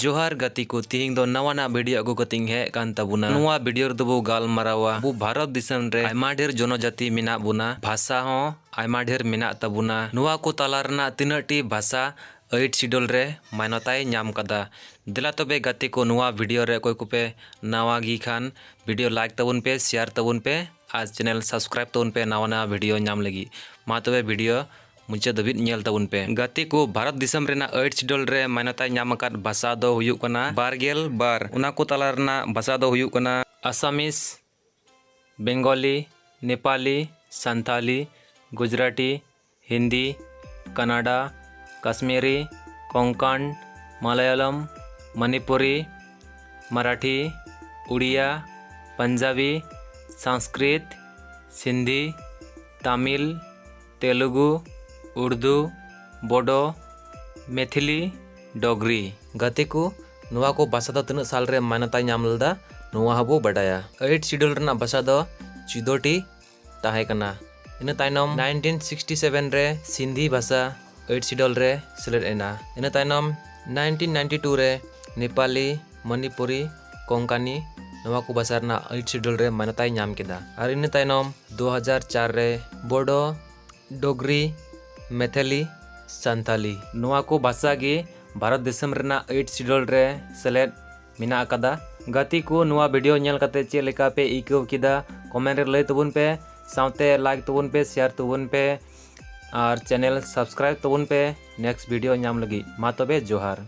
जोहार गति को तिहिंग दो नवाना वीडियो अगु कतिंग है कान तबुना नुआ वीडियो रे दबो गाल मरावा बु भारत दिसम रे आयमा ढेर जनजाति मेना बुना भाषा हो आयमा ढेर मेना तबुना नुआ को ताला रना तिनाटी भाषा 8 शिड्यूल रे मान्यताय नाम कदा दिला तबे गति को नुआ वीडियो रे कोई कुपे नवा गी खान वीडियो लाइक तबुन पे शेयर तबुन पे आज चैनल सब्सक्राइब तबुन पे नवा वीडियो नाम लगी मा तबे वीडियो मुझे दबित नेल तबुन पे गति को भारत दिसम रेना 8 शिड्यूल रे मान्यता नाम अकाद भाषा दो हुयुक कना बारगेल बार उना को ताला रना भाषा दो हुयुक कना आसामीस बेंगली नेपाली संथाली गुजराती हिंदी कन्नड़ा कश्मीरी कोंकण मलयालम मणिपुरी मराठी उड़िया पंजाबी संस्कृत सिंधी तमिल तेलुगु उर्दू बोडो मैथिली डोगरी गति को नुआ को भाषा दो तीन साल रे मान्यता नाम लदा नुआ हबो बडाया 8 शिड्यूल रना भाषा दो 14टी ताहे कना इन ताइनम 1967 रे सिंधी भाषा 8 शिड्यूल रे सेलेक्ट एना इन ताइनम 1992 रे नेपाली मणिपुरी कोंकणी नुआ को भाषा रना 8 शिड्यूल रे मान्यता नाम केदा और इन ताइनम 2004 रे बोडो डोगरी मैथिली संथाली नुआ को भाषा गे भारत दिसम रेना 8 शिड्यूल रे सेलेक्ट मिना अकादा गति को नुआ वीडियो नेल कते चे लेका पे इको किदा कमेंट रे लय तबुन पे साउते लाइक तबुन पे शेयर तबुन पे और चैनल सब्सक्राइब तबुन पे नेक्स्ट वीडियो नाम लगी मा तबे जोहार।